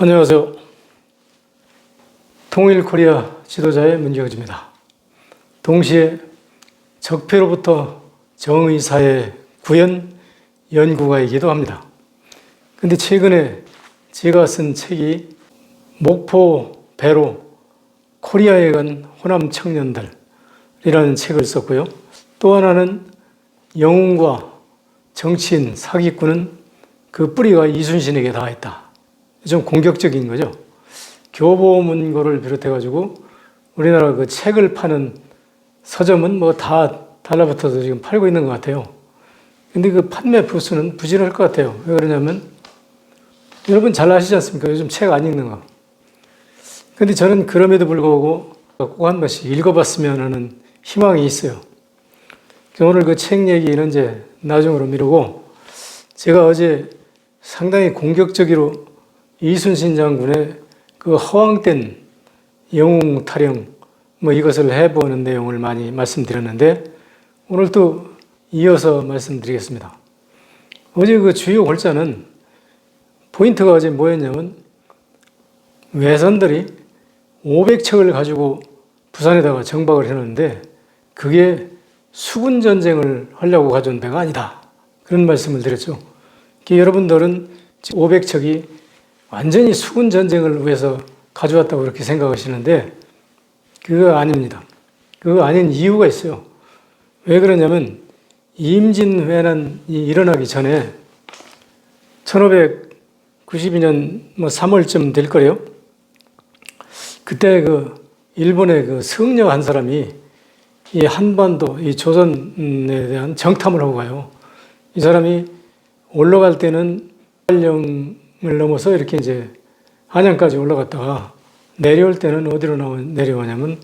안녕하세요. 통일 코리아 지도자의 문경주입니다. 동시에 적폐로부터 정의 사회 구현 연구가이기도 합니다. 근데 최근에 제가 쓴 책이 목포 배로 코리아에 간 호남 청년들이라는 책을 썼고요. 또 하나는 영웅과 정치인, 사기꾼은 그 뿌리가 이순신에게 닿아 있다. 좀 공격적인 거죠. 교보문고를 비롯해가지고 우리나라 그 책을 파는 서점은 뭐 다 달라붙어서 지금 팔고 있는 것 같아요. 근데 그 판매 부수는 부진할 것 같아요. 왜 그러냐면 여러분 잘 아시지 않습니까? 요즘 책 안 읽는 거. 근데 저는 그럼에도 불구하고 꼭 한 번씩 읽어봤으면 하는 희망이 있어요. 오늘 그 책 얘기는 이제 나중으로 미루고, 제가 어제 상당히 공격적으로 이순신 장군의 그 허황된 영웅 타령 이것을 해보는 내용을 많이 말씀드렸는데, 오늘 또 이어서 말씀드리겠습니다. 어제 그 주요 골자는 포인트가 어제 뭐였냐면, 외선들이 500척을 가지고 부산에다가 정박을 해놓는데 그게 수군 전쟁을 하려고 가져온 배가 아니다, 그런 말씀을 드렸죠. 여러분들은 500척이 완전히 수군 전쟁을 위해서 가져왔다고 그렇게 생각하시는데 그거 아닙니다. 그거 아닌 이유가 있어요. 왜 그러냐면 임진왜란이 일어나기 전에 1592년 3월쯤 될 거래요. 그때 그 일본의 그 승려 한 사람이 이 한반도, 이 조선에 대한 정탐을 하고 가요. 이 사람이 올라갈 때는 한량을 넘어서 이렇게 이제 한양까지 올라갔다가 내려올 때는 어디로 내려오냐면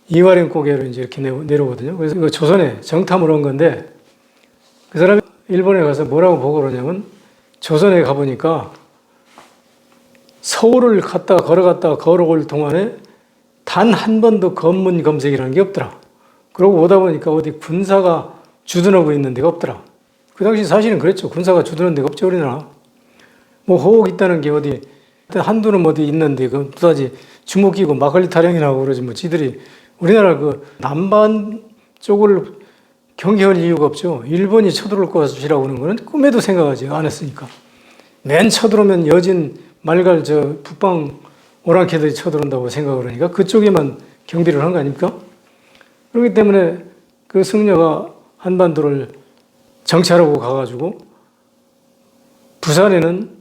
이화령 고개로 이제 이렇게 내려오거든요. 그래서 그 조선에 정탐을 온 건데, 그 사람이 일본에 가서 뭐라고 보고를 하냐면, 조선에 가보니까 서울을 걸어갔다가 걸어올 동안에 단 한 번도 검문 검색이라는 게 없더라. 그러고 오다 보니까 어디 군사가 주둔하고 있는 데가 없더라. 그 당시 사실은 그랬죠. 군사가 주둔하는 데가 없죠, 우리나라. 호옥 있다는 게 어디, 한두는 어디 있는데, 그 또다시 주먹 끼고 막걸리 타령이나 하고 그러지, 지들이 우리나라 그 남반 쪽을 경계할 이유가 없죠. 일본이 쳐들어올 것이라고 하는 거는 꿈에도 생각하지 않았으니까. 맨 쳐들어오면 여진, 말갈, 북방 오랑캐들이 쳐들어온다고 생각을 하니까 그쪽에만 경비를 한 거 아닙니까? 그렇기 때문에 그 승려가 한반도를 정찰하고 가가지고 부산에는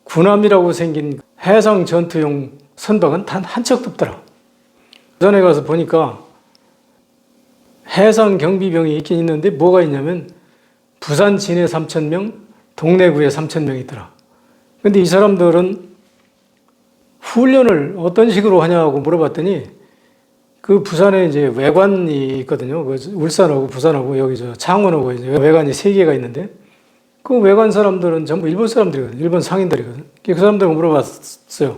군함이라고 생긴 해상 전투용 선박은 단 한 척도 없더라. 부산에 가서 보니까 해상 경비병이 있긴 있는데 뭐가 있냐면 부산 진해 3,000명, 동래구에 3,000명 있더라. 근데 이 사람들은 훈련을 어떤 식으로 하냐고 물어봤더니 그 부산에 이제 외관이 있거든요. 그 울산하고 부산하고 여기 창원하고 이제 외관이 3개가 있는데 그 외관 사람들은 전부 일본 사람들이거든요. 일본 상인들이거든요. 그 사람들하고 물어봤어요.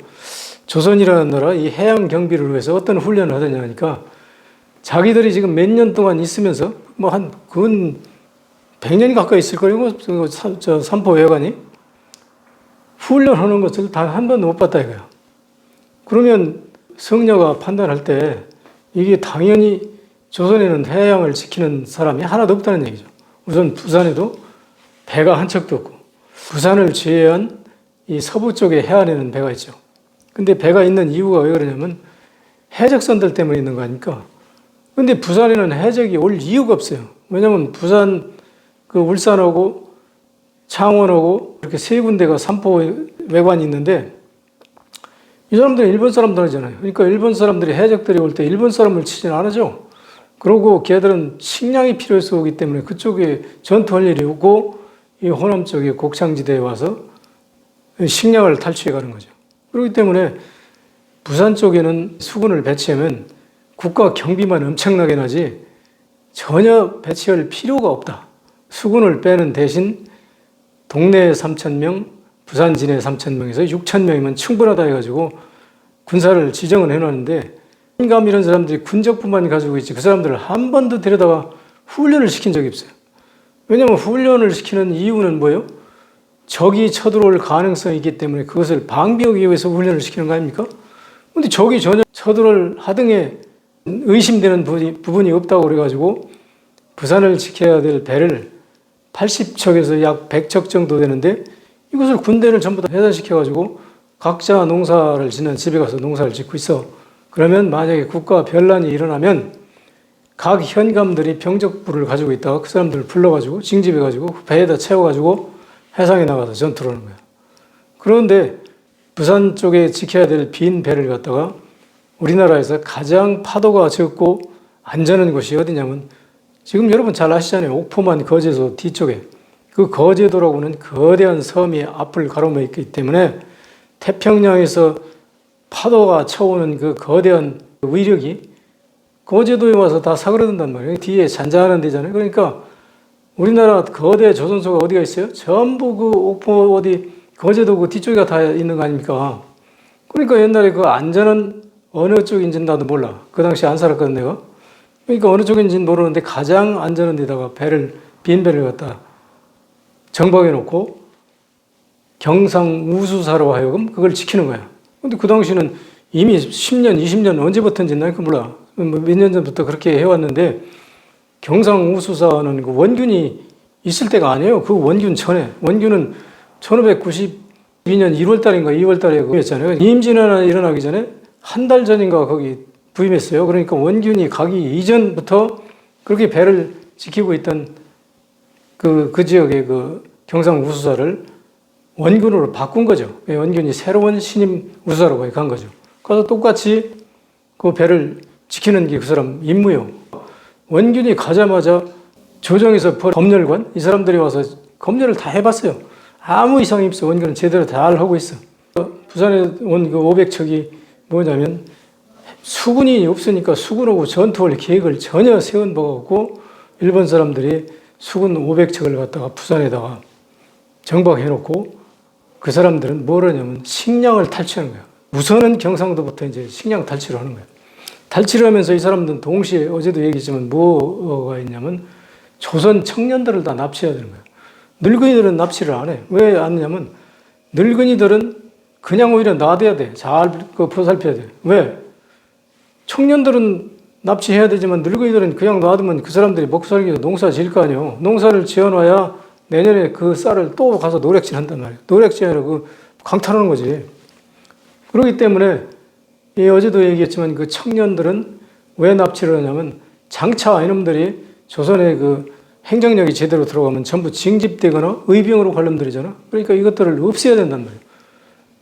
조선이라는 나라 이 해양 경비를 위해서 어떤 훈련을 하느냐 하니까 자기들이 지금 몇 년 동안 있으면서 근 100년이 가까이 있을 거예요. 삼포 외관이 훈련하는 것을 단 한 번도 못 봤다 이거야. 그러면 승려가 판단할 때 이게 당연히 조선에는 해양을 지키는 사람이 하나도 없다는 얘기죠. 우선 부산에도 배가 한 척도 없고, 부산을 제외한 이 서부 쪽에 해안에는 배가 있죠. 근데 배가 있는 이유가 왜 그러냐면 해적선들 때문에 있는 거 아닙니까? 근데 부산에는 해적이 올 이유가 없어요. 왜냐면 부산, 그 울산하고 창원하고 이렇게 3군데가 삼포 외관이 있는데 이 사람들은 일본 사람들이잖아요. 그러니까 일본 사람들이 해적들이 올 때 일본 사람을 치진 않아죠. 그러고 걔들은 식량이 필요해서 오기 때문에 그쪽에 전투할 일이 없고 이 호남 쪽에 곡창지대에 와서 식량을 탈취해 가는 거죠. 그렇기 때문에 부산 쪽에는 수군을 배치하면 국가 경비만 엄청나게 나지 전혀 배치할 필요가 없다. 수군을 빼는 대신 동래 3,000명, 부산 진해 3,000명에서 6,000명이면 충분하다 해가지고 군사를 지정을 해놨는데, 인감 이런 사람들이 군적뿐만 가지고 있지 그 사람들을 한 번도 데려다가 훈련을 시킨 적이 없어요. 왜냐하면 훈련을 시키는 이유는 뭐예요? 적이 쳐들어올 가능성이 있기 때문에 그것을 방비하기 위해서 훈련을 시키는 거 아닙니까? 근데 적이 전혀 쳐들어올 하등에 의심되는 부분이 없다고 그래가지고 부산을 지켜야 될 배를 80척에서 약 100척 정도 되는데 이것을 군대를 전부 다 해산시켜가지고 각자 농사를 짓는 집에 가서 농사를 짓고 있어. 그러면 만약에 국가 변란이 일어나면 각 현감들이 병적부를 가지고 있다가 그 사람들을 불러가지고 징집해가지고 배에다 채워가지고 해상에 나가서 전투를 하는 거야. 그런데 부산 쪽에 지켜야 될 빈 배를 갖다가 우리나라에서 가장 파도가 적고 안전한 곳이 어디냐면 지금 여러분 잘 아시잖아요. 옥포만 거제도 뒤쪽에 그 거제도라고 하는 거대한 섬이 앞을 가로막고 있기 때문에 태평양에서 파도가 쳐오는 그 거대한 위력이 거제도에 와서 다 사그러든단 말이에요. 뒤에 잔잔한 데잖아요. 그러니까 우리나라 거대 조선소가 어디가 있어요? 전부 그 옥포 어디 거제도 그 뒤쪽에 다 있는 거 아닙니까? 그러니까 옛날에 그 안전은 어느 쪽인지는 나도 몰라. 그 당시에 안 살았거든 내가. 그러니까 어느 쪽인지는 모르는데 가장 안전한 데다가 빈 배를 갖다 정박해 놓고 경상 우수사로 하여금 그걸 지키는 거야. 근데 그 당시는 이미 10년, 20년 언제부터인지 난 몰라. 몇 년 전부터 그렇게 해왔는데 경상 우수사는 그 원균이 있을 때가 아니에요. 그 원균 전에. 원균은 1592년 1월 달인가 2월 달에 그랬잖아요. 임진왜란 일어나기 전에 한 달 전인가 거기 부임했어요. 그러니까 원균이 가기 이전부터 그렇게 배를 지키고 있던 그 지역의 그 경상 우수사를 원균으로 바꾼 거죠. 원균이 새로운 신임 우수사로 간 거죠. 그래서 똑같이 그 배를 지키는 게 그 사람 임무요. 원균이 가자마자 조정에서 검열관 이 사람들이 와서 검열을 다 해봤어요. 아무 이상이 없어. 원균은 제대로 잘 하고 있어. 부산에 온 그 500척이 뭐냐면 수군이 없으니까 수군하고 전투할 계획을 전혀 세운 바가 없고 일본 사람들이 수군 500척을 갖다가 부산에다가 정박해놓고 그 사람들은 뭘 하냐면 식량을 탈취하는 거예요. 우선은 경상도부터 이제 식량 탈취를 하는 거예요. 탈취를 하면서 이 사람들은 동시에 어제도 얘기했지만 뭐가 있냐면 조선 청년들을 다 납치해야 되는 거예요. 늙은이들은 납치를 안 해. 왜 안 하냐면 늙은이들은 그냥 오히려 놔둬야 돼. 잘 보살펴야 돼. 왜? 청년들은 납치해야 되지만 늙은이들은 그냥 놔두면 그 사람들이 먹고 살기 위해서 농사 지을 거 아니에요. 농사를 지어놔야 내년에 그 쌀을 또 가서 노략질 한단 말이에요. 노략질 아니라 그 강탈하는 거지. 그렇기 때문에 어제도 얘기했지만 그 청년들은 왜 납치를 하냐면 장차 이놈들이 조선의 그 행정력이 제대로 들어가면 전부 징집되거나 의병으로 관련들이잖아. 그러니까 이것들을 없애야 된단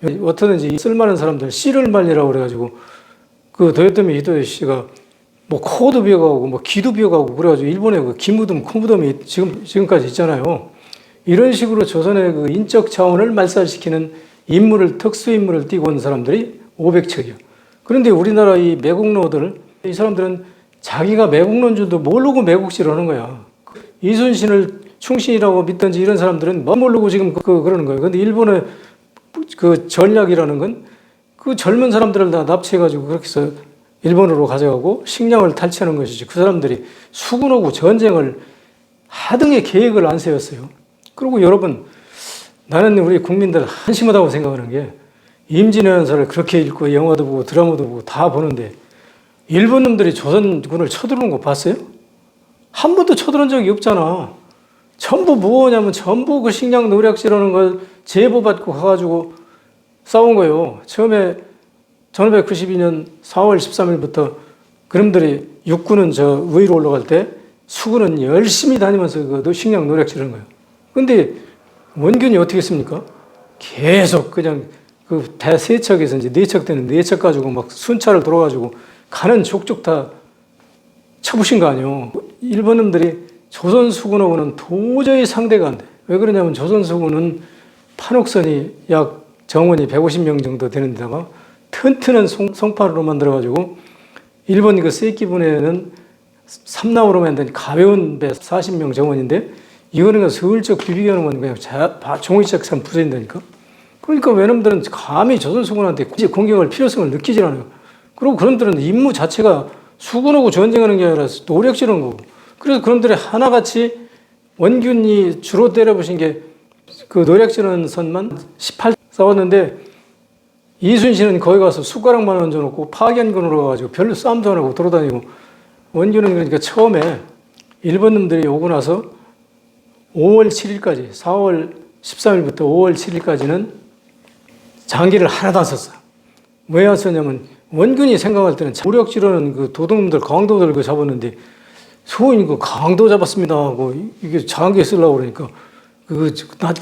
말이에요. 어떻든지 쓸만한 사람들 씨를 말리라고 그래가지고 그 도요토미 히데요시가 뭐 코도 비어가고 뭐 귀도 비어가고 그래가지고 일본에 그 기무덤, 코무덤이 지금까지 있잖아요. 이런 식으로 조선의 그 인적 자원을 말살시키는 특수 인물을 띄고 온 사람들이 500척이요. 그런데 우리나라 이 매국노들, 이 사람들은 자기가 매국노인 줄도 모르고 매국시를 하는 거야. 이순신을 충신이라고 믿던지 이런 사람들은 모르고 지금 그러는 거예요. 근데 일본의 그 전략이라는 건 그 젊은 사람들을 다 납치해가지고 그렇게 해서 일본으로 가져가고 식량을 탈취하는 것이지. 그 사람들이 수군하고 전쟁을 하등의 계획을 안 세웠어요. 그리고 여러분, 나는 우리 국민들 한심하다고 생각하는 게 임진왜란사를 그렇게 읽고 영화도 보고 드라마도 보고 다 보는데 일본 놈들이 조선군을 쳐들어오는 거 봤어요? 한 번도 쳐들어온 적이 없잖아. 전부 뭐냐면 전부 그 식량 노략질하는 걸 제보받고 가가지고 싸운 거예요. 처음에 1592년 4월 13일부터 그놈들이 육군은 저 위로 올라갈 때 수군은 열심히 다니면서 그 식량 노략질하는 거예요. 근데 원균이 어떻게 했습니까? 계속 그냥 그 대 세 척에서 이제 네 척 되는 네 척 가지고 막 순찰을 돌아가지고 가는 족족 다 쳐부신 거 아니에요. 일본 놈들이 조선 수군하고는 도저히 상대가 안 돼. 왜 그러냐면 조선 수군은 판옥선이 약 정원이 150명 정도 되는 데다가 튼튼한 송파로 만들어가지고 일본 그 세끼분에는 삼나무로 만든 가벼운 배 40명 정원인데 이거는 슬쩍 비비게 하는 그냥 종이짝처럼 부서진다니까. 그러니까 외놈들은 감히 조선 수군한테 굳이 공격할 필요성을 느끼지 않아요. 그리고 그런들은 임무 자체가 수군하고 전쟁하는 게 아니라 노력질하는 거고. 그래서 그런들이 하나같이 원균이 주로 때려부신 게 그 노략질하는 선만 18 싸웠는데 이순신은 거기 가서 숟가락만 얹어놓고 파견군으로 가지고 별로 싸움도 안 하고 돌아다니고 원균은 그러니까 처음에 일본 놈들이 오고 나서 5월 7일까지 4월 13일부터 5월 7일까지는 장기를 하나도 안 썼어요. 왜 안 썼냐면 원균이 생각할 때는 노략질하는 그 도둑놈들 강도들 그 잡았는데 소인이 그 강도 잡았습니다 하고 이게 장기에 쓰려고 그러니까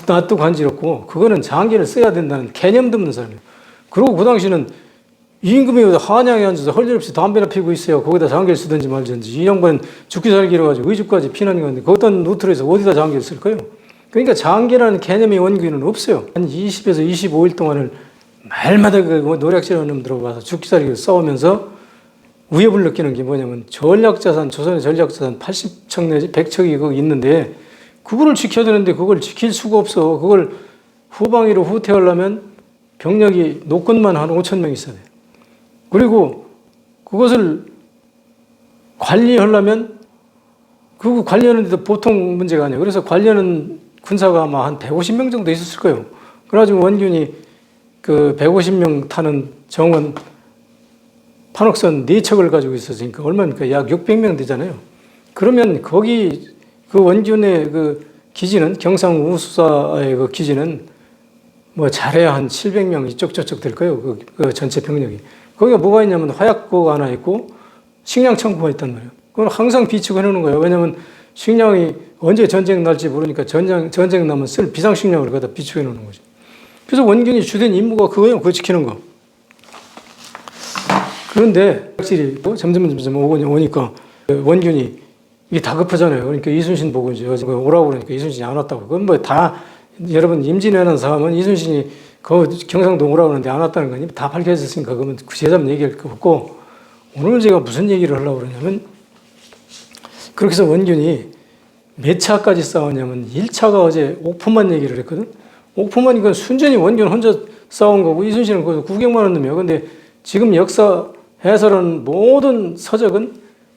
낯도 간지럽고 그거는 장기를 써야 된다는 개념도 없는 사람이에요. 그리고 그 당시는 임금이 한양에 앉아서 할 일 없이 담배나 피고 있어요. 거기다 장기를 쓰든지 말든지. 이 양반은 죽기 살기로 가지고 의주까지 피난 건데 거기다 노트에서 어디다 장기를 쓸 거예요? 그러니까 장기라는 개념이 원균은 없어요. 한 20에서 25일 동안을 말마다 그 노략질하는 놈들하고 와서 죽기 살기로 싸우면서 위협을 느끼는 게 뭐냐면 전략자산, 조선의 전략자산 80척 내지 100척이 거기 있는데 그거를 지켜야 되는데 그걸 지킬 수가 없어. 그걸 후방위로 후퇴하려면 병력이 노건만 한 5천 명 있어야 돼요. 그리고 그것을 관리하려면 그거 관리하는데도 보통 문제가 아니에요. 그래서 관리하는 군사가 아마 한 150명 정도 있었을 거예요. 그래가지고 원균이 그 150명 타는 정원 판옥선 4척을 가지고 있었으니까 얼마입니까? 약 600명 되잖아요. 그러면 거기 그 원균의 그 기지는 경상 우수사의 그 기지는 뭐 잘해야 한 700명 이쪽 저쪽 될 거예요. 그 전체 병력이. 거기가 뭐가 있냐면 화약고가 하나 있고 식량 창고가 있단 말이에요. 그건 항상 비축해 놓는 거예요. 왜냐하면 식량이 언제 전쟁 날지 모르니까 전쟁 나면 쓸 비상식량을 거기다 비축해 놓는 거죠. 그래서 원균이 주된 임무가 그거예요. 그거 지키는 거. 그런데 확실히 점점 오니까 원균이 이게 다급하잖아요. 그러니까 이순신 보고 이제 오라고 그러니까 이순신이 안 왔다고. 그건 뭐 다 여러분 임진왜란 사람은 이순신이 그 경상도 오라고 하는데 안 왔다는 건 다 밝혀졌으니까 그러면 제자면 얘기할 거 없고 오늘 제가 무슨 얘기를 하려고 그러냐면 그렇게 해서 원균이 몇 차까지 싸웠냐면 1차가 어제 옥포만 얘기를 했거든. 옥포만 이건 순전히 원균 혼자 싸운 거고 이순신은 거기서 구경만 한 놈이야. 근데 지금 역사 해설하는 모든 서적은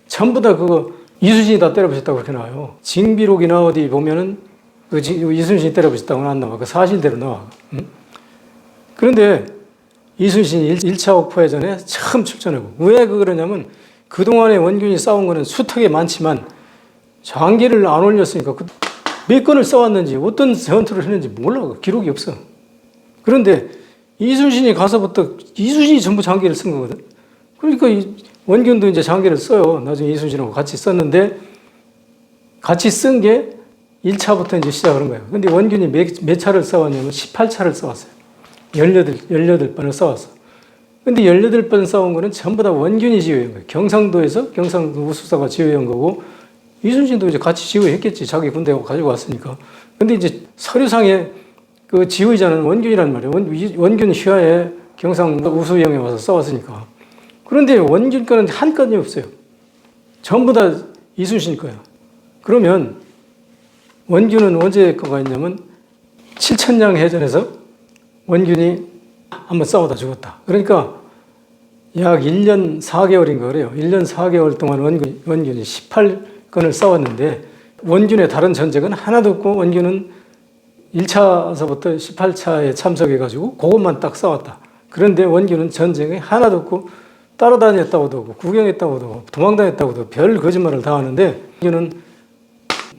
전부 다 그거 이순신이 다 때려부셨다고 그렇게 나와요. 징비록이나 어디 보면은 그 이순신이 때려부셨다고는 안 나와. 그 사실대로 나와. 응? 그런데 이순신이 1차 옥포해전에 처음 출전하고 왜 그러냐면 그동안에 원균이 싸운 거는 수턱에 많지만 장기를 안 올렸으니까 몇 건을 싸웠는지 어떤 전투를 했는지 몰라. 기록이 없어. 그런데 이순신이 가서부터 이순신이 전부 장기를 쓴 거거든. 그러니까 원균도 이제 장기를 써요. 나중에 이순신하고 같이 썼는데 같이 쓴 게 1차부터 이제 시작을 한 거예요. 근데 원균이 몇 차를 싸웠냐면 18차를 싸웠어요. 18번을 싸웠어. 근데 18번 싸운 거는 전부 다 원균이 지휘한 거예요. 경상도에서 경상도 우수사가 지휘한 거고 이순신도 이제 같이 지휘했겠지. 자기 군대하고 가지고 왔으니까. 근데 이제 서류상에 그 지휘자는 원균이란 말이에요. 원균 휘하에 경상도 우수영에 와서 싸웠으니까. 그런데 원균 거는 한 건이 없어요. 전부 다 이순신 거예요. 그러면 원균은 언제 거가 있냐면 칠천량 해전에서 원균이 한번 싸우다 죽었다. 그러니까 약 1년 4개월인가 그래요. 1년 4개월 동안 원균이 18건을 싸웠는데 원균의 다른 전쟁은 하나도 없고 원균은 1차서부터 18차에 참석해가지고 그것만 딱 싸웠다. 그런데 원균은 전쟁에 하나도 없고 따라다녔다고도 하고 구경했다고도 하고 도망다녔다고도 하고 별 거짓말을 다 하는데 원균은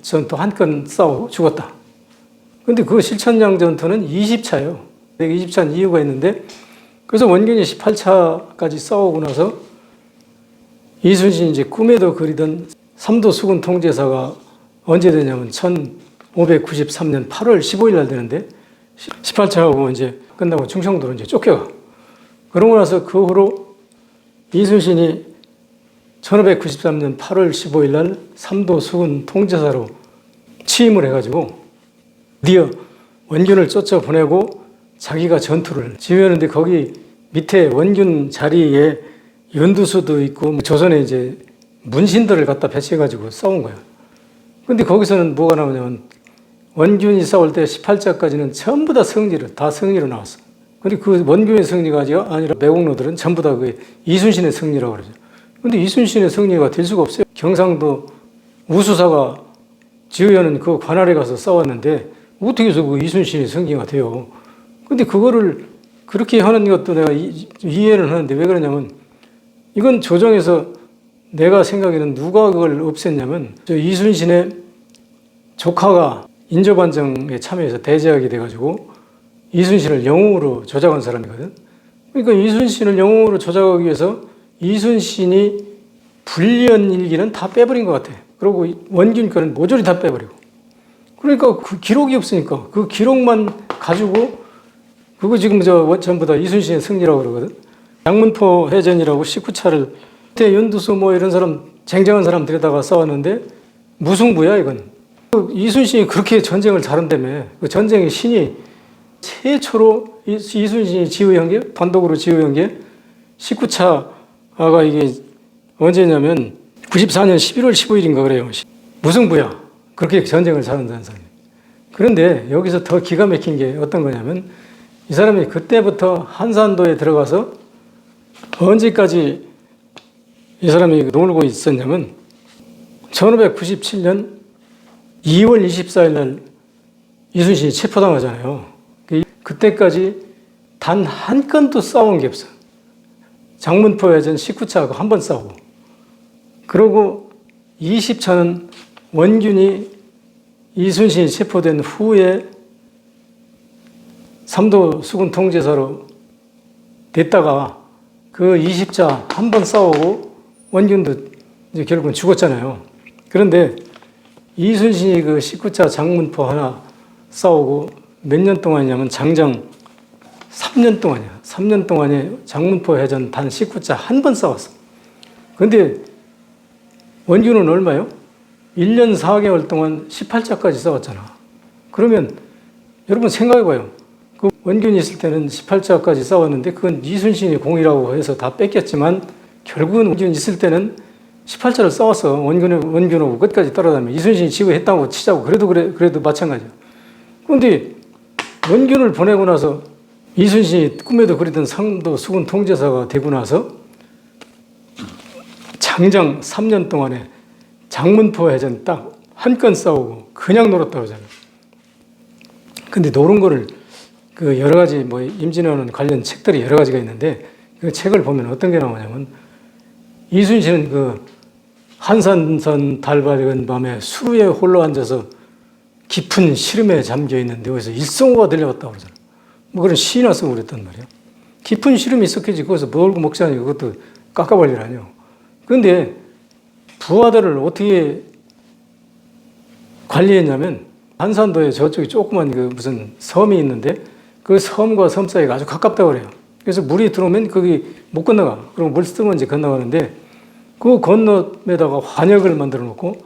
전투 한 건 싸우고 죽었다. 근데 그 실천량 전투는 20차예요. 20차는 이유가 있는데 그래서 원균이 18차까지 싸우고 나서 이순신이 이제 꿈에도 그리던 삼도 수군 통제사가 언제 되냐면 1593년 8월 15일 날 되는데 18차하고 이제 끝나고 충청도로 이제 쫓겨가. 그러고 나서 그 후로 이순신이 1593년 8월 15일 날 삼도 수군 통제사로 취임을 해가지고 드디어 원균을 쫓아보내고 자기가 전투를 지휘하는데 거기 밑에 원균 자리에 연두수도 있고 조선에 이제 문신들을 갖다 배치해가지고 싸운 거예요. 근데 거기서는 뭐가 나오냐면 원균이 싸울 때 18자까지는 전부 다 승리로 나왔어. 근데 그 원균의 승리가 아니라 매국노들은 전부 다 그 이순신의 승리라고 그러죠. 근데 이순신의 승리가 될 수가 없어요. 경상도 우수사가 지휘하는 그 관할에 가서 싸웠는데 어떻게 해서 그 이순신이 성기가 돼요? 근데 그거를 그렇게 하는 것도 내가 이해를 하는데 왜 그러냐면 이건 조정에서 내가 생각에는 누가 그걸 없앴냐면 저 이순신의 조카가 인조반정에 참여해서 대제하게 돼가지고 이순신을 영웅으로 조작한 사람이거든. 그러니까 이순신을 영웅으로 조작하기 위해서 이순신이 불리한 일기는 다 빼버린 것 같아. 그리고 원균 거는 모조리 다 빼버리고. 그러니까 그 기록이 없으니까 그 기록만 가지고 그거 지금 전부 다 이순신의 승리라고 그러거든. 양문포 해전이라고 19차를 그때 연두수 뭐 이런 사람 쟁쟁한 사람들에다가 싸웠는데 무승부야 이건. 이순신이 그렇게 전쟁을 잘한다며. 그 전쟁의 신이 최초로 이순신이 지휘한 게 단독으로 지휘한 게 19차가 이게 언제냐면 94년 11월 15일인가 그래요. 무승부야. 그렇게 전쟁을 잘한다는 사람이. 그런데 여기서 더 기가 막힌 게 어떤 거냐면 이 사람이 그때부터 한산도에 들어가서 언제까지 이 사람이 놀고 있었냐면 1597년 2월 24일 날 이순신이 체포당하잖아요. 그때까지 단 한 건도 싸운 게 없어. 장문포 해전 19차하고 한 번 싸우고. 그리고 20차는 원균이 이순신이 체포된 후에 삼도 수군 통제사로 됐다가 그 20차 한 번 싸우고 원균도 이제 결국은 죽었잖아요. 그런데 이순신이 그 19차 장문포 하나 싸우고 몇 년 동안이냐면 장정 3년 동안이야. 3년 동안에 장문포 해전 단 19차 한 번 싸웠어. 근데 원균은 얼마요? 1년 4개월 동안 18차까지 싸웠잖아. 그러면 여러분 생각해봐요. 그 원균이 있을 때는 18차까지 싸웠는데 그건 이순신이 공이라고 해서 다 뺏겼지만 결국은 원균이 있을 때는 18차를 싸웠어. 원균하고 끝까지 따라다니면 이순신이 지휘했다고 치자고 그래도 마찬가지야. 그런데 원균을 보내고 나서 이순신이 꿈에도 그리던 상도 수군 통제사가 되고 나서 장정 3년 동안에 장문포 해전 딱 한 건 싸우고 그냥 놀았다고 하잖아요. 근데 노는 거를 그 여러 가지 뭐 임진왜란 관련 책들이 여러 가지가 있는데 그 책을 보면 어떤 게 나오냐면 이순신은 그 한산선 달 밝은 밤에 수루에 홀로 앉아서 깊은 시름에 잠겨 있는데 여기서 일성호가 들려왔다고 그러잖아요. 뭐 그런 시나 쓰고 그랬단 말이야. 깊은 시름이 있었겠지. 거기서 먹고 먹자니 그것도 깎아볼 일 아니요. 그런데 부하들을 어떻게 관리했냐면 한산도에 저쪽에 조그만 그 무슨 섬이 있는데 그 섬과 섬 사이가 아주 가깝다고 그래요. 그래서 물이 들어오면 거기 못 건너가. 그럼 물 쓰면 이제 건너가는데 그 건너에다가 환역을 만들어 놓고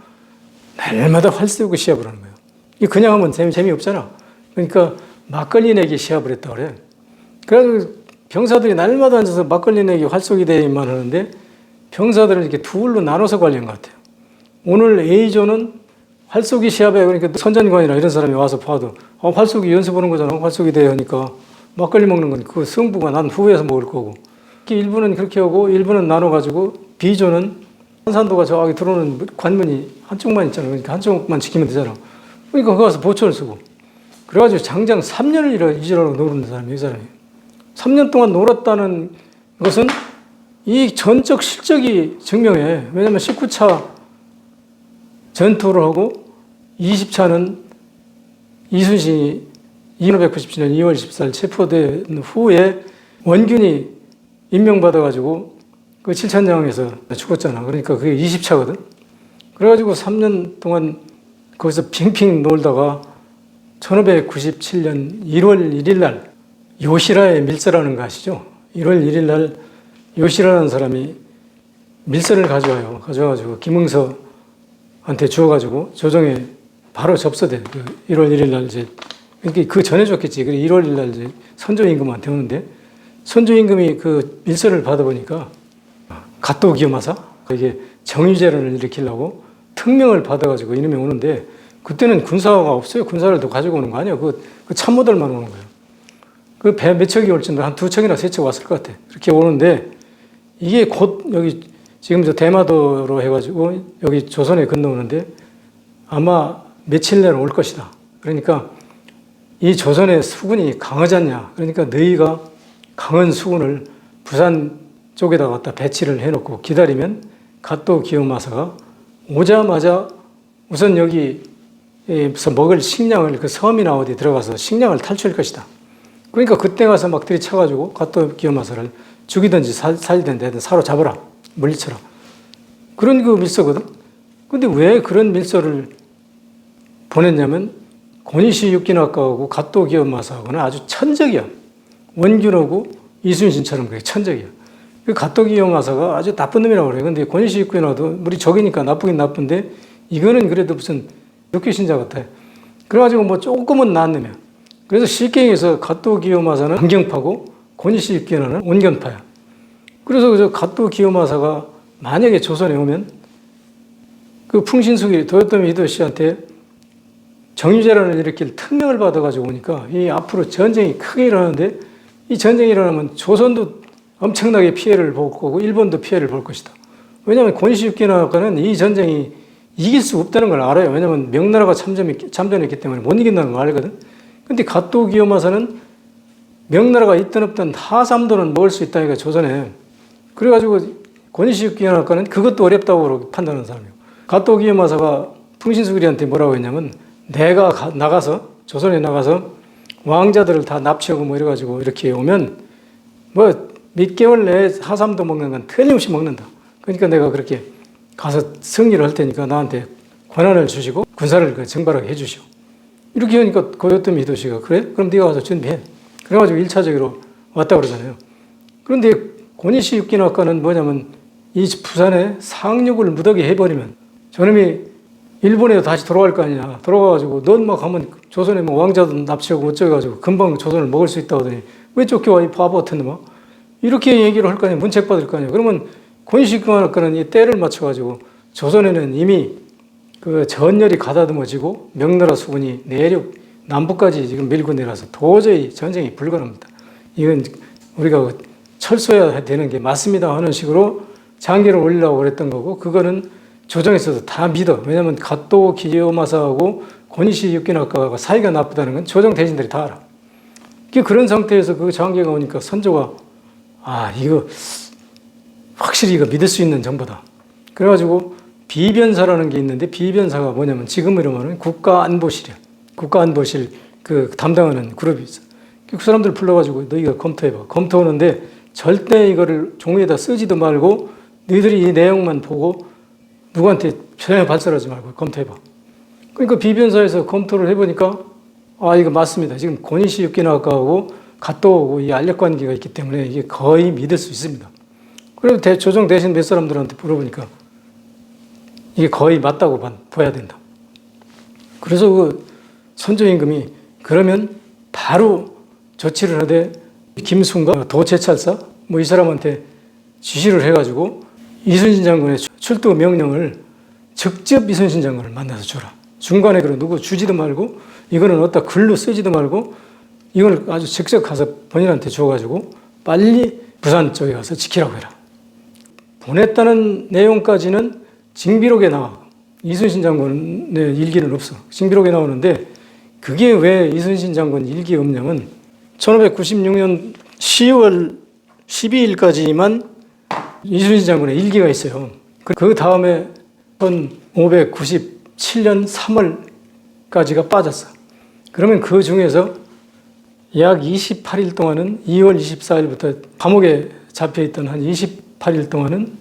날마다 활 쏘고 시합을 하는 거예요. 이 그냥 하면 재미없잖아. 그러니까 막걸리 내기 시합을 했다고 그래. 그래서 병사들이 날마다 앉아서 막걸리 내기 활쏘기 대회만 하는데 병사들을 이렇게 둘로 나눠서 관리한 것 같아요. 오늘 A조는 활쏘기 시합에 그러니까 선전관이나 이런 사람이 와서 봐도 활쏘기 연습하는 거잖아. 활쏘기 대회 하니까 막걸리 먹는 건 그 승부가 난 후에서 먹을 거고. 일부는 그렇게 하고 일부는 나눠가지고 B조는 한산도가 저기 들어오는 관문이 한쪽만 있잖아. 그러니까 한쪽만 지키면 되잖아. 그러니까 거기 가서 보초를 쓰고. 그래가지고 장장 3년을 이지라고 노는 사람이 이 사람이. 3년 동안 놀았다는 것은 이 전적 실적이 증명해. 왜냐하면 19차 전투를 하고 20차는 이순신이 1597년 2월 14일 체포된 후에 원균이 임명받아가지고 그 칠천장에서 죽었잖아. 그러니까 그게 20차거든. 그래가지고 3년 동안 거기서 핑핑 놀다가 1597년 1월 1일 날 요시라의 밀서라는 거 아시죠? 1월 1일 날 요시라는 사람이 밀서를 가져와가지고 김응서한테 주어가지고 조정에 바로 접수돼. 그 1월 1일 날 이제 그 전에 줬겠지. 1월 1일 날 이제 선조임금한테 오는데 선조임금이 그 밀서를 받아보니까 갓도 기요마사 이게 정유재란을 일으키려고 특명을 받아가지고 이놈이 오는데 그때는 군사가 없어요. 군사를 더 가지고 오는 거 아니에요. 그 참모들만 오는 거예요. 그 배 몇 척이 올지는 한 2척이나 3척 왔을 것 같아. 그렇게 오는데 이게 곧 여기 지금 저 대마도로 해가지고 여기 조선에 건너오는데 아마 며칠 내로 올 것이다. 그러니까 이 조선의 수군이 강하지 않냐. 그러니까 너희가 강한 수군을 부산 쪽에다 갖다 배치를 해놓고 기다리면 갓도 기요마사가 오자마자 우선 여기서 먹을 식량을 그 섬이나 어디 들어가서 식량을 탈취할 것이다. 그러니까 그때 가서 막 들이쳐가지고 갓도 기요마사를 죽이든지 살리든지 사로잡아라. 물리쳐라. 그런 그 밀서거든. 근데 왜 그런 밀서를 보냈냐면 고니시 육기나카하고 갓도 기요마사하고는 아주 천적이야. 원균하고 이순신처럼 그게 천적이야. 그 갓도 기요마사가 아주 나쁜 놈이라고 그래요. 근데 고니시 육기나도 우리 적이니까 나쁘긴 나쁜데 이거는 그래도 무슨 육교 신자 같아. 그래가지고 뭐 조금은 나은 놈이야. 그래서 실경에서 갓도 기요마사는 강경파고 고니시 육기나는 온견파야. 그래서 저 갓도 기요마사가 만약에 조선에 오면 그 풍신수기 도요토미 히데요시한테 정유재란을 일으킬 특명을 받아가지고 오니까 이 앞으로 전쟁이 크게 일어나는데 이 전쟁이 일어나면 조선도 엄청나게 피해를 볼 거고 일본도 피해를 볼 것이다. 왜냐하면 고니시 육기나카는 이 전쟁이 이길 수 없다는 걸 알아요. 왜냐하면 명나라가 참전했기 때문에 못 이긴다는 걸 알거든. 근데 갓도 기요마사는 명나라가 있든 없든 하삼도는 먹을 수 있다니까 조선에. 그래가지고 고니시 육기나카는 그것도 어렵다고 판단하는 사람이에요. 갓도 기요마사가 풍신수길이한테 뭐라고 했냐면 내가 나가서 조선에 나가서 왕자들을 다 납치하고 뭐 이래가지고 이렇게 오면 뭐 몇 개월 내에 하삼도 먹는 건 틀림없이 먹는다. 그러니까 내가 그렇게 가서 승리를 할 테니까 나한테 권한을 주시고 군사를 정발하게 해주시오. 이렇게 하니까 고요토미 히데요시가 그래? 그럼 네가 가서 준비해. 그래가지고 1차적으로 왔다 그러잖아요. 그런데 고니시 육기나카는 뭐냐면 이 부산에 상륙을 무더기 해버리면 저놈이 일본에 다시 돌아갈 거 아니냐. 돌아가가지고 넌 막 가면 조선에 뭐 왕자도 납치하고 어쩌고가지고 금방 조선을 먹을 수 있다고 하더니 왜 쫓겨와 이 바보 같은 놈아. 이렇게 얘기를 할 거 아니야. 문책 받을 거 아니야. 그러면 고니시 육기나카는 이 때를 맞춰가지고 조선에는 이미 그 전열이 가다듬어지고 명나라 수군이 내륙 남부까지 지금 밀고 내려서 도저히 전쟁이 불가능합니다. 이건 우리가 철수해야 되는 게 맞습니다 하는 식으로 장계를 올리려고 그랬던 거고 그거는 조정에서도 다 믿어. 왜냐하면 갓도 기요마사하고 고니시 육기나카가 사이가 나쁘다는 건 조정 대신들이 다 알아. 그런 상태에서 그 장계가 오니까 선조가 이거 확실히 이거 믿을 수 있는 정보다. 그래가지고 비변사라는 게 있는데 비변사가 뭐냐면 지금 이러면은 국가안보실이야. 국가안보실 그 담당하는 그룹이 있어. 그 사람들 불러가지고 너희가 검토해봐. 검토하는데 절대 이거를 종이에다 쓰지도 말고 너희들이 이 내용만 보고 누구한테 전혀 발설하지 말고 검토해봐. 그러니까 비변사에서 검토를 해보니까 이거 맞습니다. 지금 고니시 육기나카하고 갓도하고 이 알력관계가 있기 때문에 이게 거의 믿을 수 있습니다. 그리고 조정 대신 몇 사람들한테 물어보니까 이게 거의 맞다고 봐야 된다. 그래서 그 선조임금이 그러면 바로 조치를 하되 김순과 도채찰사 뭐 이 사람한테 지시를 해가지고 이순신 장군의 출도 명령을 직접 이순신 장군을 만나서 주라. 중간에 누구 주지도 말고 이거는 어디다 글로 쓰지도 말고 이걸 아주 직접 가서 본인한테 줘가지고 빨리 부산 쪽에 가서 지키라고 해라. 보냈다는 내용까지는 징비록에 나와. 이순신 장군의 일기는 없어. 징비록에 나오는데 그게 왜 이순신 장군 일기에 없냐면 1596년 10월 12일까지만 이순신 장군의 일기가 있어요. 그 다음에 1597년 3월까지가 빠졌어. 그러면 그 중에서 약 28일 동안은 2월 24일부터 감옥에 잡혀있던 한 28일 동안은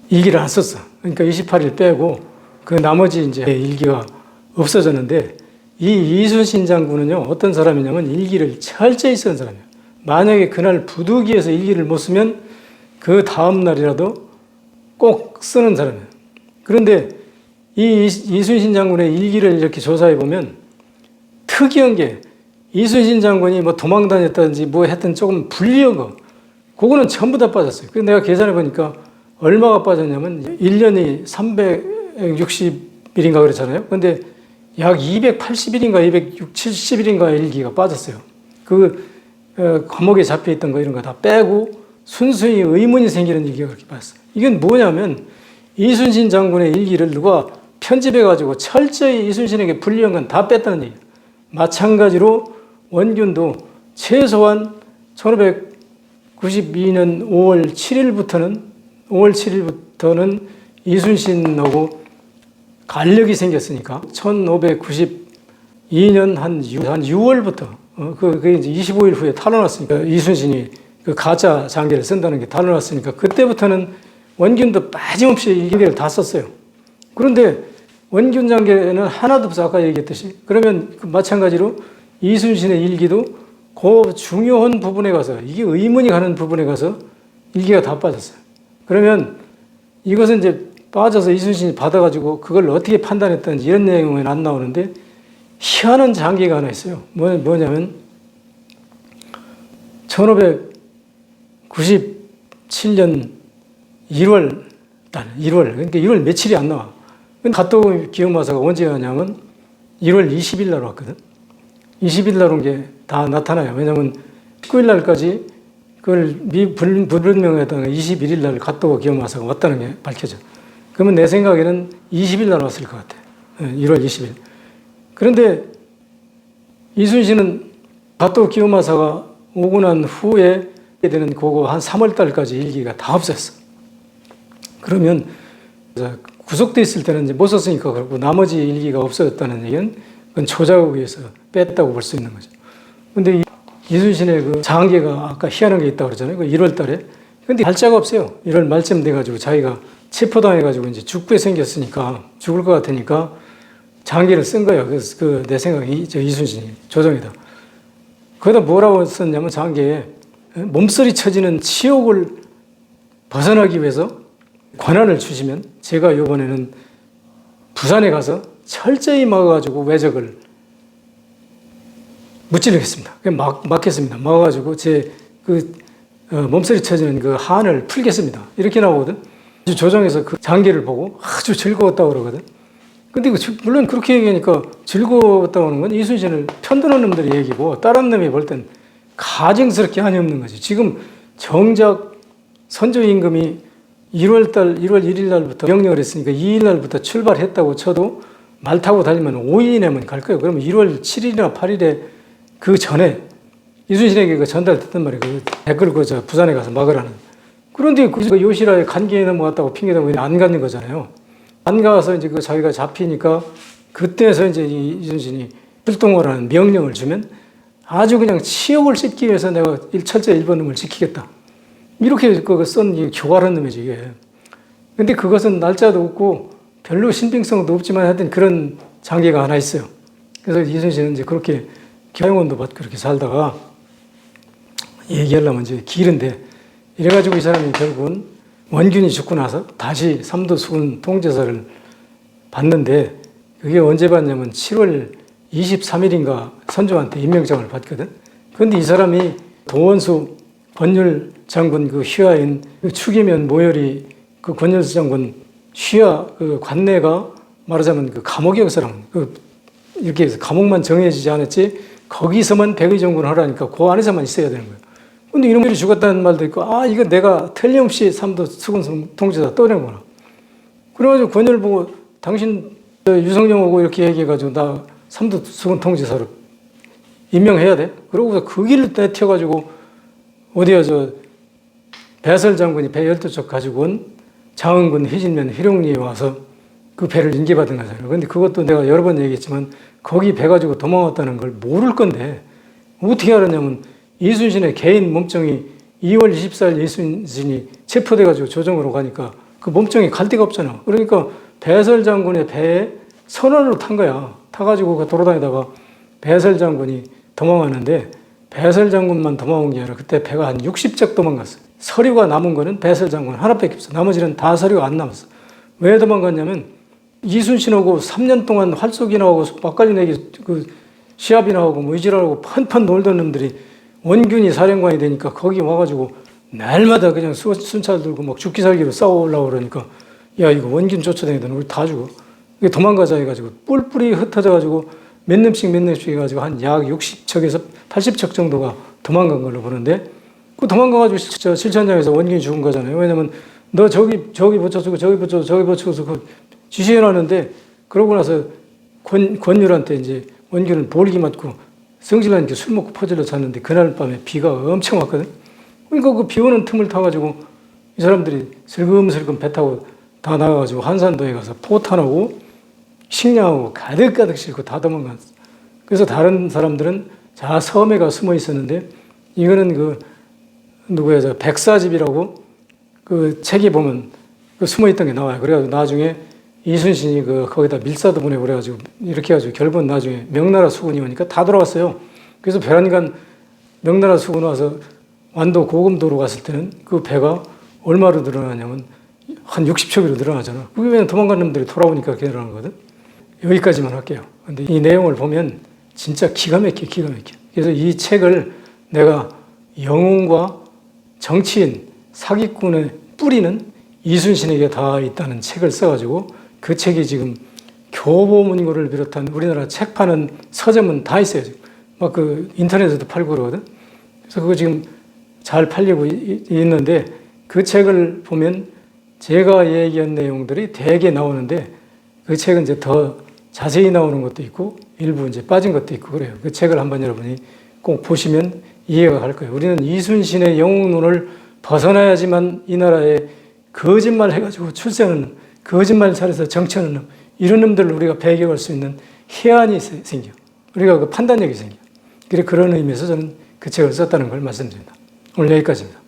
일기를 안 썼어. 그러니까 28일 빼고 그 나머지 이제 일기가 없어졌는데 이 이순신 장군은요 어떤 사람이냐면 일기를 철저히 쓰는 사람이에요. 만약에 그날 부득이해서 일기를 못 쓰면 그 다음 날이라도 꼭 쓰는 사람이에요. 그런데 이 이순신 장군의 일기를 이렇게 조사해 보면 특이한 게 이순신 장군이 뭐 도망 다녔다든지 뭐 했던 조금 불리한 거 그거는 전부 다 빠졌어요. 그래서 내가 계산해 보니까 얼마가 빠졌냐면 1년이 360일인가 그랬잖아요. 근데 약 280일인가 270일인가 일기가 빠졌어요. 감옥에 잡혀있던 거 이런 거 다 빼고 순수히 의문이 생기는 일기가 그렇게 빠졌어요. 이건 뭐냐면 이순신 장군의 일기를 누가 편집해가지고 철저히 이순신에게 불리한 건 다 뺐다는 얘기예요. 마찬가지로 원균도 최소한 1592년 5월 7일부터는 이순신하고 간력이 생겼으니까 1592년 한 6월부터 그게 이제 25일 후에 탄로났으니까 이순신이 그 가짜 장계를 쓴다는 게 탄로났으니까 그때부터는 원균도 빠짐없이 일기를 다 썼어요. 그런데 원균 장계는 하나도 없어. 아까 얘기했듯이. 그러면 마찬가지로 이순신의 일기도 그 중요한 부분에 가서, 이게 의문이 가는 부분에 가서 일기가 다 빠졌어요. 그러면 이것은 이제 빠져서 이순신이 받아가지고 그걸 어떻게 판단했던지 이런 내용은 안 나오는데 희한한 장계가 하나 있어요. 뭐냐면 1597년 1월 그러니까 1월 며칠이 안 나와. 갓도 기억마사가 언제 하냐면 1월 20일 날 왔거든. 20일 날 온 게 다 나타나요. 왜냐면 19일 날까지 그걸 불분명했던 21일 날 갓도 기억마사가 왔다는 게 밝혀져. 그러면 내 생각에는 20일 날 왔을 것 같아. 1월 20일. 그런데 이순신은 갓도 기요마사가 오고 난 후에 되는 그거 한 3월 달까지 일기가 다 없었어. 그러면 구속돼 있을 때는 이제 못 썼으니까 그렇고 나머지 일기가 없어졌다는 얘기는 그건 조작에 의해서 뺐다고 볼 수 있는 거죠. 근데 이순신의 그 장계가 아까 희한한 게 있다고 그러잖아요. 그 1월 달에. 근데 날짜가 없어요. 1월 말쯤 돼가지고 자기가 체포당해가지고 이제 죽게 생겼으니까 죽을 것 같으니까 장계를 쓴 거예요. 그래서 내 생각에 이순신이 조정이다. 거기다 뭐라고 썼냐면 장계에 몸서리 쳐지는 치욕을 벗어나기 위해서 권한을 주시면 제가 이번에는 부산에 가서 철저히 막아가지고 왜적을 무찌르겠습니다. 막겠습니다. 막아가지고 제 몸서리 쳐지는 그 한을 풀겠습니다. 이렇게 나오거든. 조정에서 그 장계를 보고 아주 즐거웠다고 그러거든. 근데 물론 그렇게 얘기하니까 즐거웠다고 하는 건 이순신을 편드는 놈들이 얘기고 다른 놈이 볼 땐 가증스럽게 한이 없는 거지. 지금 정작 선조 임금이 1월 1일 날부터 명령을 했으니까 2일 날부터 출발했다고 쳐도 말 타고 달리면 5일 이내면 갈 거예요. 그러면 1월 7일이나 8일에 그 전에 이순신에게 그 전달됐단 말이에요. 그 댓글 부산에 가서 막으라는. 그런데 그 요시라에 간기에 넘어갔다고 핑계대고 안 가는 거잖아요. 안 가서 이제 그 자기가 잡히니까 그때서 이제 이순신이 출동을 하는 명령을 주면 아주 그냥 치욕을 씻기 위해서 내가 철저히 일본 놈을 지키겠다. 이렇게 쓴 교활한 놈이지, 이게. 근데 그것은 날짜도 없고 별로 신빙성도 없지만 하여튼 그런 장계가 하나 있어요. 그래서 이순신은 이제 그렇게 경원도 받고 그렇게 살다가 얘기하려면 이제 길은데 이래가지고 이 사람이 결국은 원균이 죽고 나서 다시 삼도수군 통제사를 받는데 그게 언제 받냐면 7월 23일인가 선조한테 임명장을 받거든. 그런데 이 사람이 도원수 권율 장군 그 휘하인 그 추기면 모열이 그 권율수 장군 휘하 그 관내가 말하자면 그 감옥이었어랑 이렇게 해서 감옥만 정해지지 않았지 거기서만 백의 정군을 하라니까 그 안에서만 있어야 되는 거예요. 근데 이놈들이 죽었다는 말도 있고, 이거 내가 틀림없이 삼도 수군 통제사 떠내구나. 그래가지고 권율 보고, 당신 유성룡하고 이렇게 얘기해가지고, 나 삼도 수군 통제사로 임명해야 돼? 그러고서 그 길을 내튀어가지고, 어디야, 배설 장군이 배 12척 가지고 온 장흥군 희진면 희룡리에 와서 그 배를 인계받은 거잖아요. 근데 그것도 내가 여러 번 얘기했지만, 거기 배 가지고 도망왔다는 걸 모를 건데, 어떻게 알았냐면, 이순신의 개인 몸종이 2월 24일 이순신이 체포돼가지고 조정으로 가니까 그 몸종이 갈 데가 없잖아. 그러니까 배설 장군의 배에 선원으로 탄 거야. 타가지고 돌아다니다가 배설 장군이 도망왔는데 배설 장군만 도망온 게 아니라 그때 배가 한 60隻도망갔어. 서류가 남은 거는 배설 장군 하나밖에 없어. 나머지는 다 서류가 안 남았어. 왜 도망갔냐면 이순신하고 3년 동안 활쏘기나 하고 막걸리 내기 시합이나 하고 뭐 이지랄하고 펀펀 놀던 놈들이 원균이 사령관이 되니까 거기 와가지고 날마다 그냥 순찰 들고 막 죽기 살기로 싸우려고 그러니까 야 이거 원균 쫓아다니던 우리 다 죽어. 도망가자 해가지고 뿔뿔이 흩어져가지고 몇 놈씩 해가지고 한 약 60척에서 80척 정도가 도망간 걸로 보는데 그 도망가가지고 실천장에서 원균이 죽은 거잖아요. 왜냐면 너 저기 붙여주고 저기 붙여서 그 지시해놨는데 그러고 나서 권율한테 이제 원균은 볼기 맞고 성질난 이렇게 술 먹고 퍼질러 잤는데 그날 밤에 비가 엄청 왔거든. 그러니까 그 비 오는 틈을 타가지고 이 사람들이 슬금슬금 배 타고 다 나가가지고 한산도에 가서 포탄하고 식량하고 가득가득 싣고 다 도망갔어. 그래서 다른 사람들은 자 섬에 가 숨어 있었는데 이거는 그 누구야 저 백사집이라고 그 책에 보면 그 숨어 있던 게 나와요. 그래가지고 나중에 이순신이 그 거기다 밀사도 보내고 그래가지고 이렇게 해가지고 결국은 나중에 명나라 수군이 오니까 다 돌아왔어요. 그래서 배란간 명나라 수군 와서 완도 고금도로 갔을 때는 그 배가 얼마로 늘어나냐면 한 60척으로 늘어나잖아. 그게 왜 도망간 놈들이 돌아오니까 그렇게 늘어나거든. 여기까지만 할게요. 근데 이 내용을 보면 진짜 기가 막혀, 기가 막혀. 그래서 이 책을 내가 영웅과 정치인, 사기꾼의 뿌리는 이순신에게 다 있다는 책을 써가지고 그 책이 지금 교보문고를 비롯한 우리나라 책 파는 서점은 다 있어요. 막 그 인터넷에도 팔고 그러거든. 그래서 그거 지금 잘 팔리고 있는데 그 책을 보면 제가 얘기한 내용들이 대개 나오는데 그 책은 이제 더 자세히 나오는 것도 있고 일부 이제 빠진 것도 있고 그래요. 그 책을 한번 여러분이 꼭 보시면 이해가 갈 거예요. 우리는 이순신의 영웅론을 벗어나야지만 이 나라에 거짓말 해가지고 출세하는 거짓말 살해서 정치하는 놈 이런 놈들을 우리가 배격할 수 있는 해안이 생겨. 우리가 그 판단력이 생겨. 그래 그런 의미에서 저는 그 책을 썼다는 걸 말씀드립니다. 오늘 여기까지입니다.